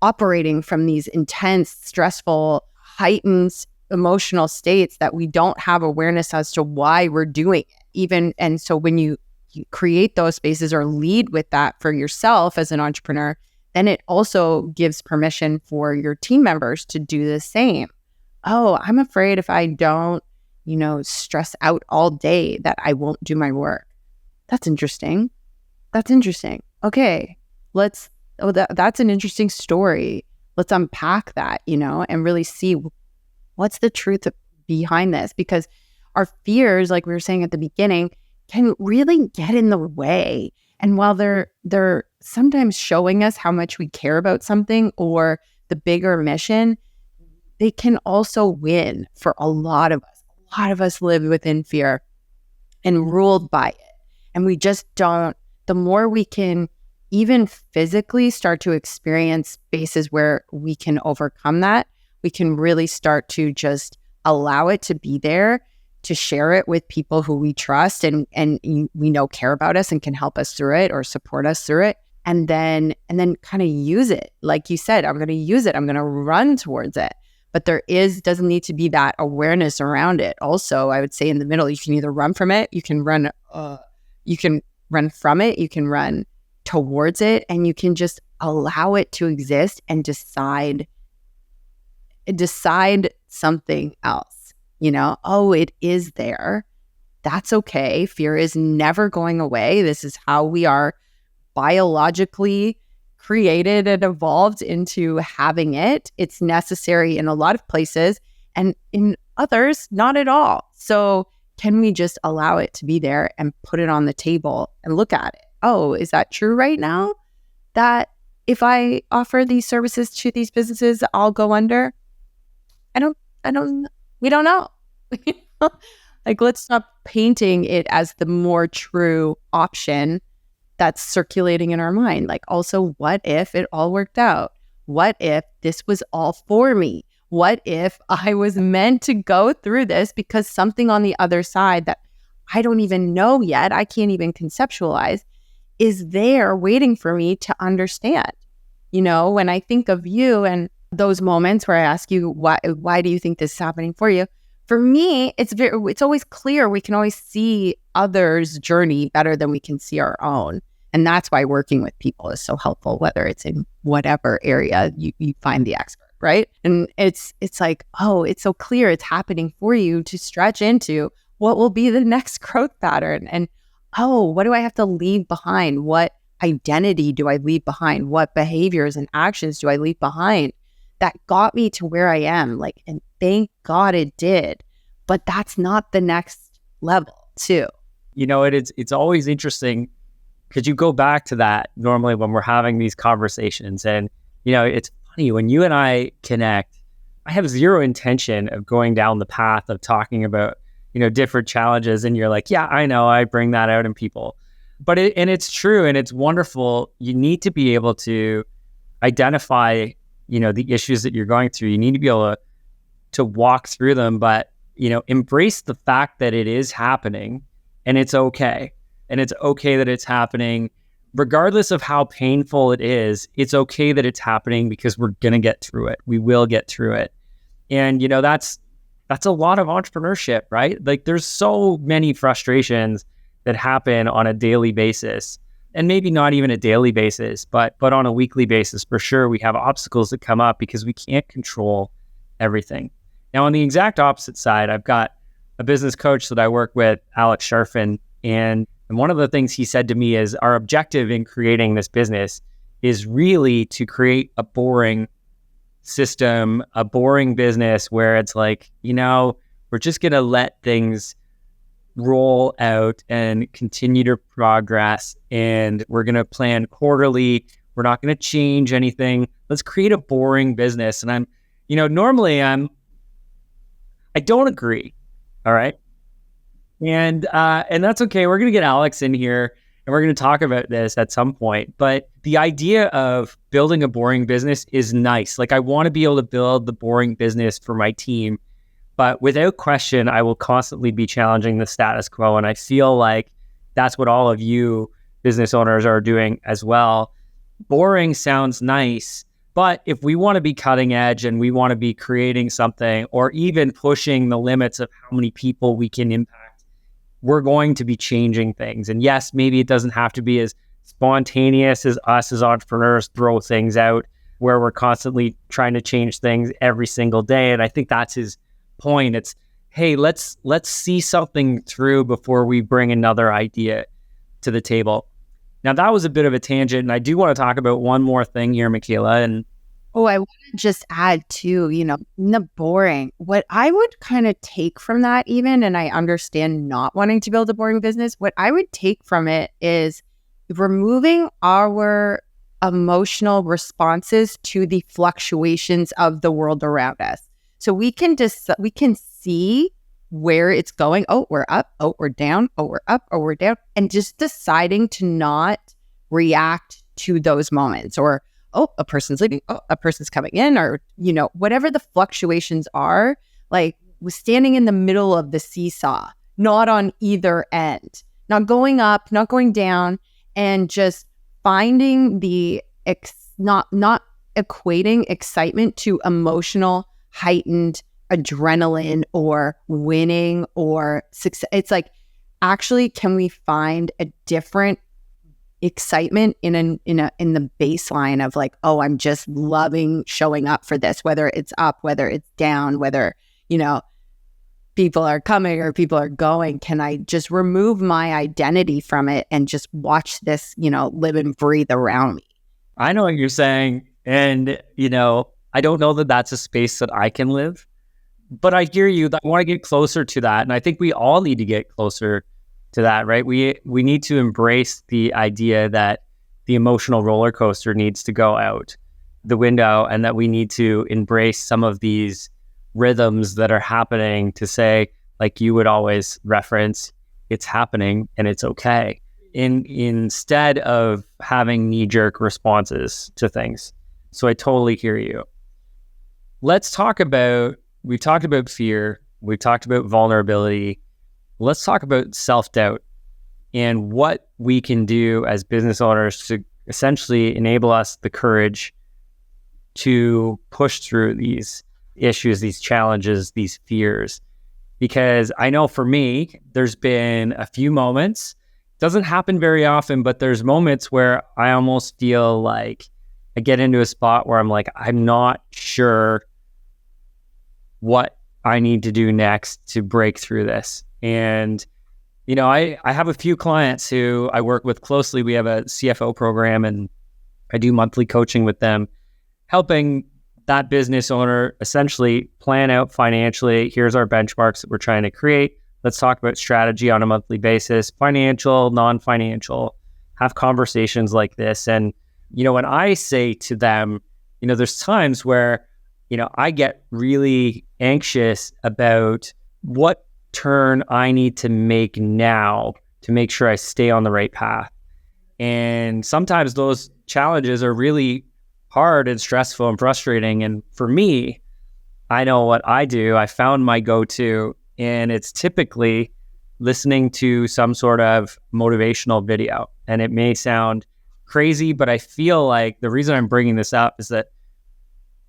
B: operating from these intense, stressful, heightened emotional states that we don't have awareness as to why we're doing it. And so when you create those spaces or lead with that for yourself as an entrepreneur, then it also gives permission for your team members to do the same. oh, I'm afraid if I don't, stress out all day that I won't do my work. That's interesting. That's interesting. Okay, that's an interesting story. Let's unpack that, and really see what's the truth behind this, because our fears, like we were saying at the beginning, can really get in the way. And while they're sometimes showing us how much we care about something or the bigger mission, they can also win for a lot of us. A lot of us live within fear and ruled by it. And we just don't, the more we can even physically start to experience spaces where we can overcome that, we can really start to just allow it to be there, to share it with people who we trust and we know care about us and can help us through it or support us through it. And then kind of use it. Like you said, I'm going to use it. I'm going to run towards it. But doesn't need to be that awareness around it. Also, I would say in the middle, you can either run from it, you can run from it, you can run towards it, and you can just allow it to exist and decide something else. Oh, it is there. That's okay. Fear is never going away. This is how we are biologically created and evolved into having it. It's necessary in a lot of places, and in others, not at all. So can we just allow it to be there and put it on the table and look at it? Oh, is that true right now? That if I offer these services to these businesses, I'll go under? We don't know. Like, let's stop painting it as the more true option that's circulating in our mind. Like, also, what if it all worked out? What if this was all for me? What if I was meant to go through this because something on the other side that I don't even know yet, I can't even conceptualize, is there waiting for me to understand? When I think of you and those moments where I ask you, why do you think this is happening for you? For me, it's always clear. We can always see others' journey better than we can see our own. And that's why working with people is so helpful, whether it's in whatever area you find the expert, right? And it's like, oh, it's so clear it's happening for you to stretch into what will be the next growth pattern. And, oh, what do I have to leave behind? What identity do I leave behind? What behaviors and actions do I leave behind that got me to where I am? Like, and thank God it did. But that's not the next level too.
A: It's always interesting because you go back to that normally when we're having these conversations. And, it's funny when you and I connect, I have zero intention of going down the path of talking about, different challenges. And you're like, yeah, I know, I bring that out in people. But it's true and it's wonderful. You need to be able to identify, the issues that you're going through. You need to be able to walk through them, but, embrace the fact that it is happening and it's okay. And it's okay that it's happening, regardless of how painful it is. It's okay that it's happening because we're going to get through it. We will get through it. And, that's a lot of entrepreneurship, right? Like, there's so many frustrations that happen on a daily basis, and maybe not even a daily basis, but on a weekly basis, for sure. We have obstacles that come up because we can't control everything. Now, on the exact opposite side, I've got a business coach that I work with, Alex Sharfin, and one of the things he said to me is our objective in creating this business is really to create a boring system, a boring business where it's like, we're just going to let things roll out and continue to progress. And we're going to plan quarterly. We're not going to change anything. Let's create a boring business. And normally I don't agree. All right. And that's okay. We're going to get Alex in here and we're going to talk about this at some point. But the idea of building a boring business is nice. Like, I want to be able to build the boring business for my team, but without question, I will constantly be challenging the status quo. And I feel like that's what all of you business owners are doing as well. Boring sounds nice, but if we want to be cutting edge and we want to be creating something or even pushing the limits of how many people we can impact, we're going to be changing things. And yes, maybe it doesn't have to be as spontaneous as us as entrepreneurs throw things out. where we're constantly trying to change things every single day. And I think that's his point. It's, hey, let's see something through before we bring another idea to the table. Now, that was a bit of a tangent, and I do want to talk about one more thing here, Michaela. And
B: I want to just add too, in the boring, what I would kind of take from that even, and I understand not wanting to build a boring business, what I would take from it is removing our emotional responses to the fluctuations of the world around us. So we can see where it's going. Oh, we're up. Oh, we're down. Oh, we're up. Oh, we're down. And just deciding to not react to those moments, or, oh, a person's leaving. Oh, a person's coming in, or, whatever the fluctuations are, like standing in the middle of the seesaw, not on either end, not going up, not going down, and just finding the not equating excitement to emotional heightened adrenaline or winning or success. It's like, actually, can we find a different excitement in the baseline of like, oh, I'm just loving showing up for this, whether it's up, whether it's down, whether, people are coming or people are going. Can I just remove my identity from it and just watch this, live and breathe around me?
A: I know what you're saying. And, I don't know that that's a space that I can live. But I hear you. I want to get closer to that. And I think we all need to get closer to that, right? We need to embrace the idea that the emotional roller coaster needs to go out the window, and that we need to embrace some of these rhythms that are happening, to say, like you would always reference, it's happening and it's okay. Instead of having knee-jerk responses to things. So I totally hear you. We've talked about fear. We've talked about vulnerability. Let's talk about self-doubt and what we can do as business owners to essentially enable us the courage to push through these issues, these challenges, these fears. Because I know for me, there's been a few moments, doesn't happen very often, but there's moments where I almost feel like I get into a spot where I'm like, I'm not sure what I need to do next to break through this. And, I have a few clients who I work with closely. We have a CFO program, and I do monthly coaching with them, helping that business owner essentially plan out financially. Here's our benchmarks that we're trying to create. Let's talk about strategy on a monthly basis, financial, non-financial, have conversations like this. And, when I say to them, there's times where, I get really anxious about what turn I need to make now to make sure I stay on the right path. And sometimes those challenges are really hard and stressful and frustrating. And for me, I know what I do. I found my go-to, and it's typically listening to some sort of motivational video. And it may sound crazy, but I feel like the reason I'm bringing this up is that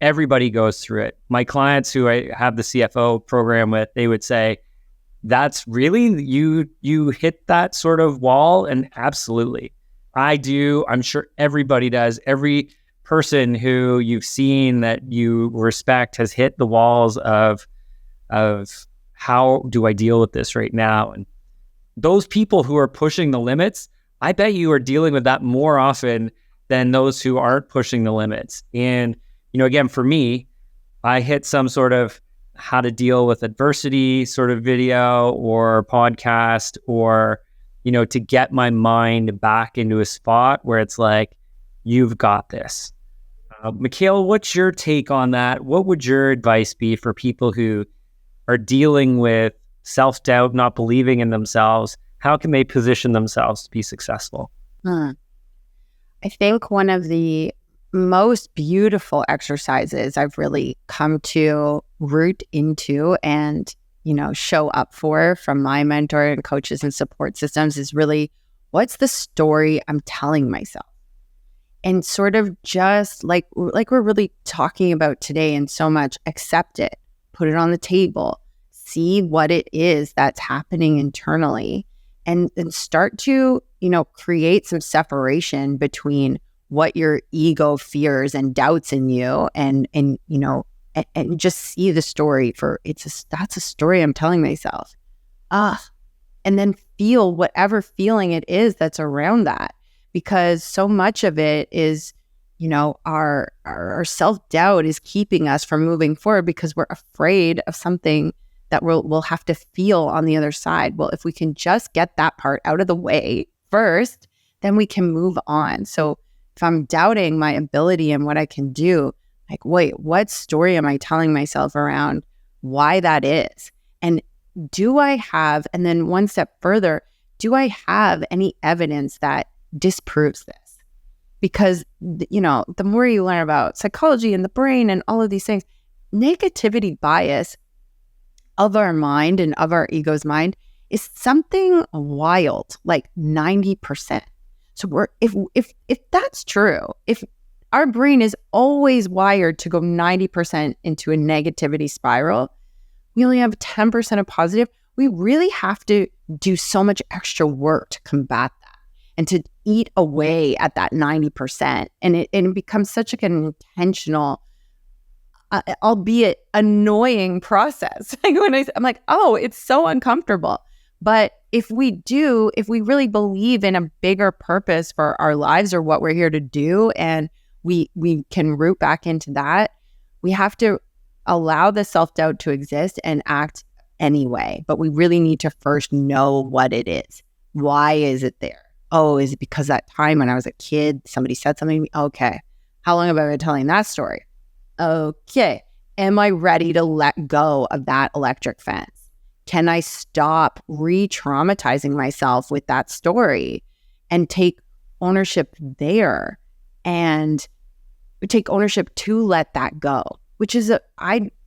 A: everybody goes through it. My clients who I have the CFO program with, they would say, that's really, you hit that sort of wall? And absolutely, I do. I'm sure everybody does. Every person who you've seen that you respect has hit the walls of how do I deal with this right now? And those people who are pushing the limits, I bet you are dealing with that more often than those who aren't pushing the limits. And, again, for me, I hit some sort of how to deal with adversity sort of video or podcast, or, to get my mind back into a spot where it's like, you've got this. Michaela, what's your take on that? What would your advice be for people who are dealing with self-doubt, not believing in themselves? How can they position themselves to be successful?
B: I think one of the most beautiful exercises I've really come to root into and, show up for from my mentor and coaches and support systems is really, what's the story I'm telling myself? And sort of just like we're really talking about today, and so much, accept it, put it on the table, see what it is that's happening internally, and start to, create some separation between what your ego fears and doubts in you, and just see the story for that's a story I'm telling myself. And then feel whatever feeling it is that's around that, because so much of it is, our self-doubt is keeping us from moving forward because we're afraid of something that we'll have to feel on the other side. Well, if we can just get that part out of the way first, then we can move on. So if I'm doubting my ability and what I can do, like, wait, what story am I telling myself around why that is? And do I have, and then one step further, do I have any evidence that disproves this? Because, the more you learn about psychology and the brain and all of these things, negativity bias of our mind and of our ego's mind is something wild, like 90%. So if that's true, if our brain is always wired to go 90% into a negativity spiral, we only have 10% of positive, we really have to do so much extra work to combat that and to eat away at that 90%. And it becomes such an intentional, albeit annoying process. Like I'm like, oh, it's so uncomfortable. But if we really believe in a bigger purpose for our lives or what we're here to do, and we can root back into that, we have to allow the self-doubt to exist and act anyway. But we really need to first know what it is. Why is it there? Oh, is it because that time when I was a kid, somebody said something to me? Okay. How long have I been telling that story? Okay. Am I ready to let go of that electric fence? Can I stop re-traumatizing myself with that story and take ownership there, and take ownership to let that go, which is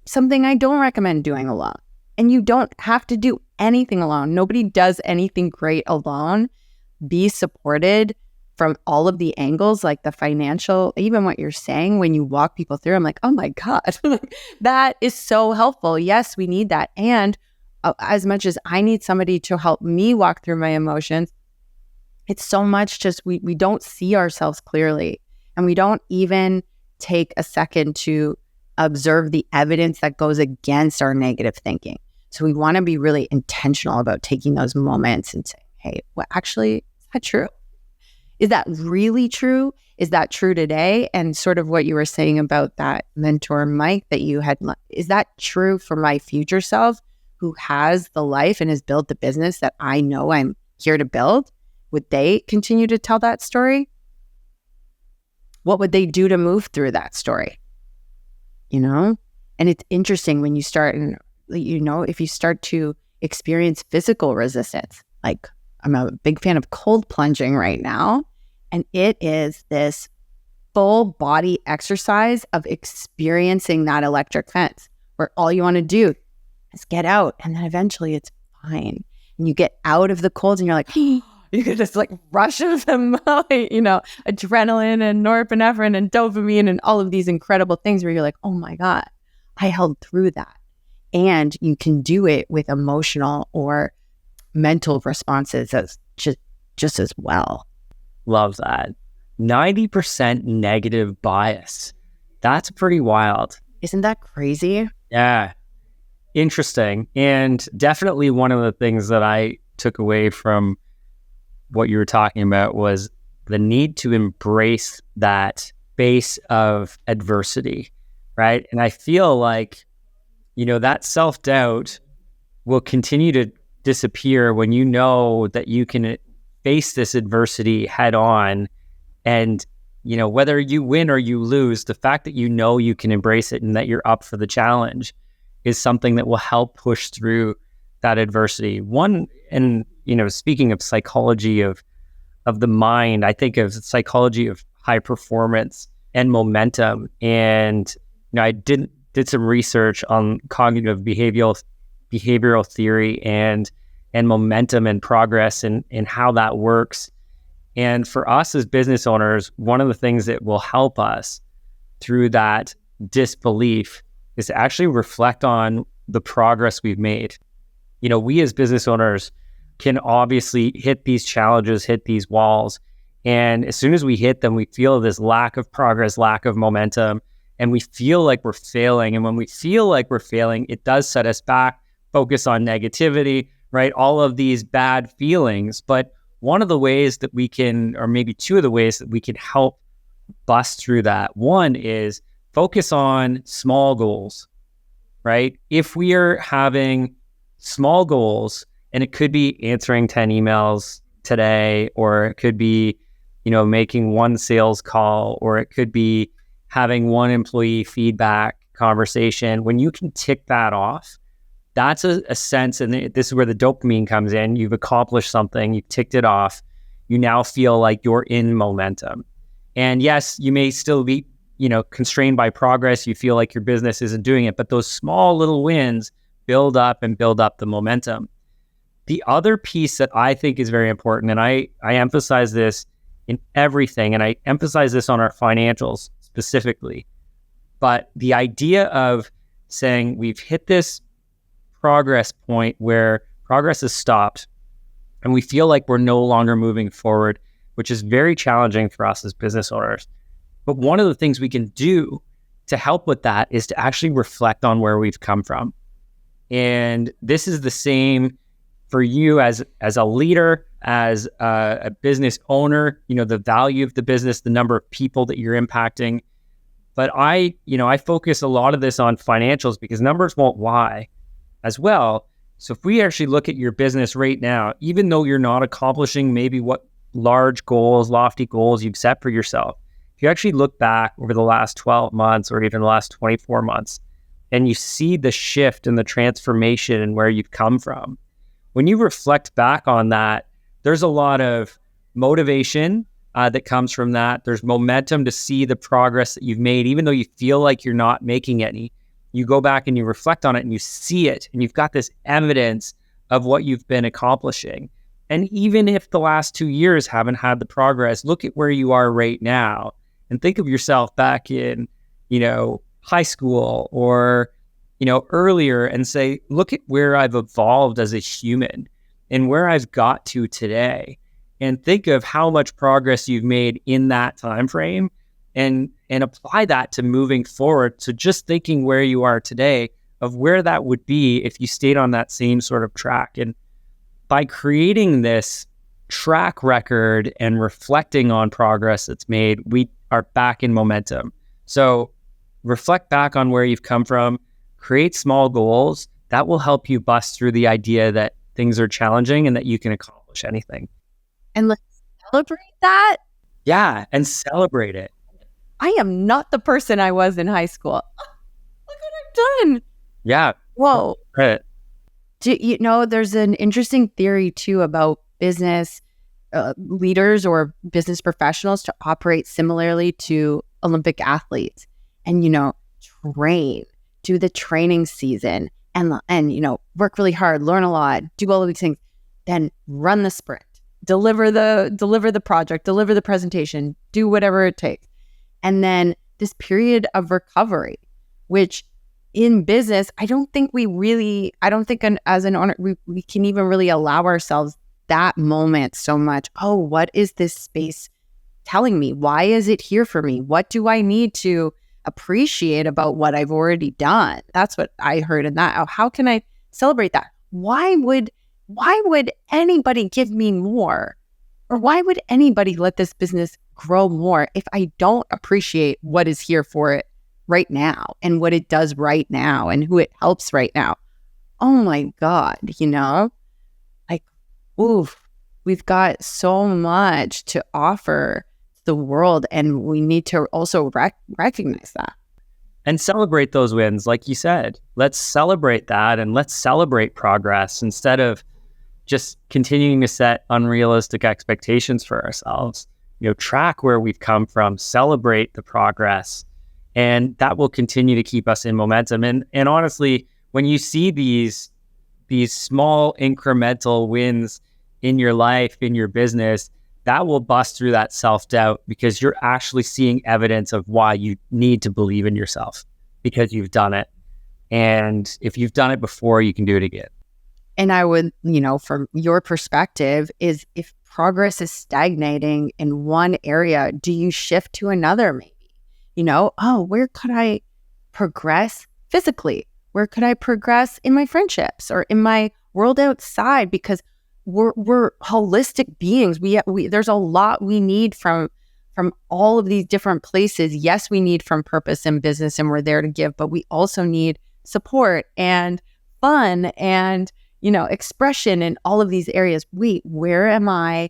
B: something I don't recommend doing alone. And you don't have to do anything alone. Nobody does anything great alone. Be supported from all of the angles, like the financial, even what you're saying when you walk people through. I'm like, oh my God, that is so helpful. Yes, we need that. And as much as I need somebody to help me walk through my emotions, it's so much just we don't see ourselves clearly, and we don't even take a second to observe the evidence that goes against our negative thinking. So we want to be really intentional about taking those moments and saying, hey, well, actually, is that true? Is that really true? Is that true today? And sort of what you were saying about that mentor, Mike, that you had, is that true for my future self who has the life and has built the business that I know I'm here to build? Would they continue to tell that story? What would they do to move through that story? And it's interesting when you start, and if you start to experience physical resistance, like I'm a big fan of cold plunging right now. And it is this full body exercise of experiencing that electric fence where all you want to do is get out. And then eventually it's fine. And you get out of the cold and you're like, you get this like rush of adrenaline and norepinephrine and dopamine and all of these incredible things where you're like, oh my God, I held through that. And you can do it with emotional or mental responses as just as well.
A: Love that. 90% negative bias. That's pretty wild.
B: Isn't that crazy?
A: Yeah. Interesting. And definitely one of the things that I took away from what you were talking about was the need to embrace that space of adversity, right? And I feel like, that self-doubt will continue to disappear when you know that you can face this adversity head on. And, whether you win or you lose, the fact that you can embrace it and that you're up for the challenge is something that will help push through that adversity. Speaking of psychology of the mind, I think of psychology of high performance and momentum. And, I did some research on cognitive behavioral theory and momentum and progress and how that works. And for us as business owners, one of the things that will help us through that disbelief is to actually reflect on the progress we've made. We as business owners can obviously hit these challenges, hit these walls, And as soon as we hit them, we feel this lack of progress, lack of momentum, and we feel like we're failing. And when we feel like we're failing, it does set us back, focus on negativity, right? All of these bad feelings. But one of the ways that we can, or maybe two of the ways that we can help bust through that, one is focus on small goals, right? If we are having small goals, and it could be answering 10 emails today, or it could be, making one sales call, or it could be having one employee feedback conversation. When you can tick that off, that's a sense, and this is where the dopamine comes in. You've accomplished something, you've ticked it off. You now feel like you're in momentum. And yes, you may still be, constrained by progress. You feel like your business isn't doing it, but those small little wins build up the momentum. The other piece that I think is very important, and I emphasize this in everything, and I emphasize this on our financials specifically, but the idea of saying we've hit this progress point where progress has stopped and we feel like we're no longer moving forward, which is very challenging for us as business owners. But one of the things we can do to help with that is to actually reflect on where we've come from. And this is the same for you as a leader, as a business owner, the value of the business, the number of people that you're impacting. But I focus a lot of this on financials because numbers won't lie as well. So if we actually look at your business right now, even though you're not accomplishing maybe what large goals, lofty goals you've set for yourself, if you actually look back over the last 12 months or even the last 24 months, and you see the shift and the transformation and where you've come from, when you reflect back on that, there's a lot of motivation that comes from that. There's momentum to see the progress that you've made, even though you feel like you're not making any. You go back and you reflect on it and you see it, and you've got this evidence of what you've been accomplishing. And even if the last 2 years haven't had the progress, look at where you are right now and think of yourself back in, high school or, earlier, and say, look at where I've evolved as a human and where I've got to today. And think of how much progress you've made in that time frame and apply that to moving forward. So just thinking where you are today of where that would be if you stayed on that same sort of track. And by creating this track record and reflecting on progress that's made, we are back in momentum. So reflect back on where you've come from, create small goals. That will help you bust through the idea that things are challenging and that you can accomplish anything.
B: And let's celebrate that.
A: Yeah, and celebrate it.
B: I am not the person I was in high school. Look what I've done.
A: Yeah.
B: Whoa.
A: Right.
B: There's an interesting theory too about business leaders or business professionals to operate similarly to Olympic athletes and, train, do the training season and work really hard, learn a lot, do all of these things, then run the sprint, deliver the project, deliver the presentation, do whatever it takes. And then this period of recovery, which in business, I don't think as an owner, we can even really allow ourselves that moment so much. Oh, what is this space telling me? Why is it here for me? What do I need to appreciate about what I've already done? That's what I heard in that. Oh, how can I celebrate that? Why would anybody give me more? Or why would anybody let this business grow more if I don't appreciate what is here for it right now and what it does right now and who it helps right now? Oh my God, oof, we've got so much to offer the world, and we need to also recognize that.
A: And celebrate those wins, like you said. Let's celebrate that, and let's celebrate progress instead of just continuing to set unrealistic expectations for ourselves. Track where we've come from, celebrate the progress, and that will continue to keep us in momentum. And honestly, when you see these small incremental wins in your life, in your business, that will bust through that self-doubt because you're actually seeing evidence of why you need to believe in yourself because you've done it. And if you've done it before, you can do it again.
B: And I would, from your perspective, is if progress is stagnating in one area, do you shift to another maybe? Where could I progress physically? Where could I progress in my friendships or in my world outside? Because we're holistic beings. We there's a lot we need from all of these different places. Yes, we need from purpose and business, and we're there to give, but we also need support and fun and expression in all of these areas. Wait, where am I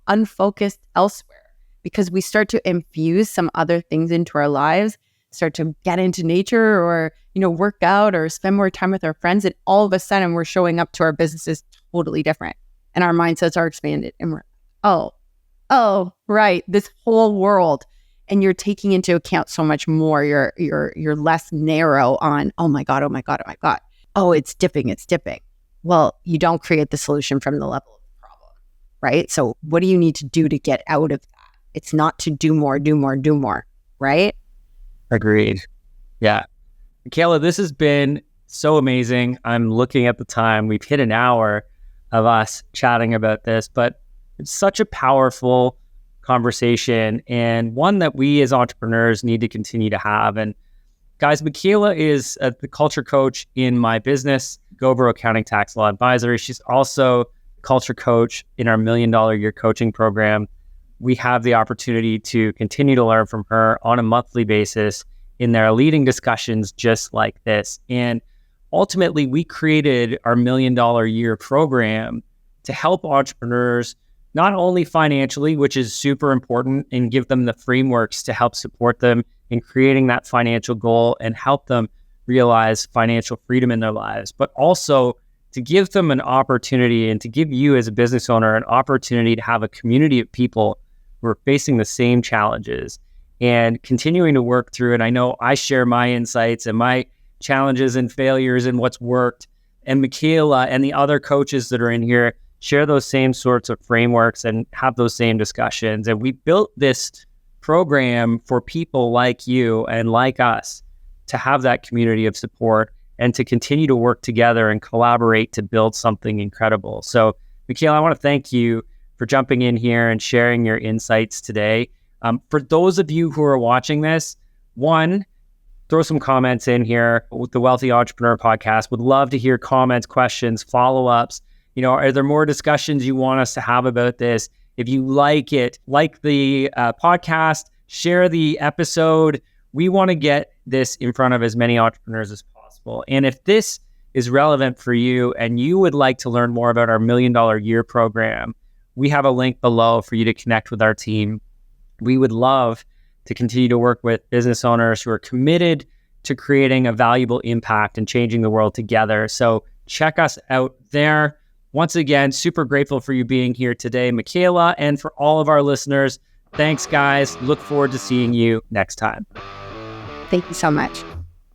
B: unfocused elsewhere? Because we start to infuse some other things into our lives, start to get into nature or work out or spend more time with our friends, and all of a sudden we're showing up to our businesses totally different, and our mindsets are expanded, and we're right, this whole world. And you're taking into account so much more. You're less narrow on, oh my God. Oh, it's dipping. Well, you don't create the solution from the level of the problem, right? So what do you need to do to get out of that? It's not to do more, right?
A: Agreed. Yeah. Michaela, this has been so amazing. I'm looking at the time. We've hit an hour of us chatting about this, but it's such a powerful conversation and one that we as entrepreneurs need to continue to have. And guys, Michaela is the culture coach in my business, Gauvreau Accounting Tax Law Advisory. She's also culture coach in our $1 Million Year coaching program. We have the opportunity to continue to learn from her on a monthly basis in their leading discussions just like this. And ultimately, we created our $1 Million Year program to help entrepreneurs not only financially, which is super important, and give them the frameworks to help support them in creating that financial goal and help them realize financial freedom in their lives, but also to give them an opportunity and to give you as a business owner an opportunity to have a community of people who are facing the same challenges and continuing to work through it. I know I share my insights and my challenges and failures and what's worked, and Michaela and the other coaches that are in here share those same sorts of frameworks and have those same discussions. And we built this program for people like you and like us to have that community of support and to continue to work together and collaborate to build something incredible. So, Michaela, I want to thank you for jumping in here and sharing your insights today. For those of you who are watching this, one, throw some comments in here with the Wealthy Entrepreneur Podcast. Would love to hear comments, questions, follow-ups. Are there more discussions you want us to have about this? If you like it, like the podcast, share the episode. We want to get this in front of as many entrepreneurs as possible. And if this is relevant for you and you would like to learn more about our $1 Million Year program, we have a link below for you to connect with our team. We would love to continue to work with business owners who are committed to creating a valuable impact and changing the world together. So check us out there. Once again, super grateful for you being here today, Michaela, and for all of our listeners. Thanks, guys. Look forward to seeing you next time.
B: Thank you so much.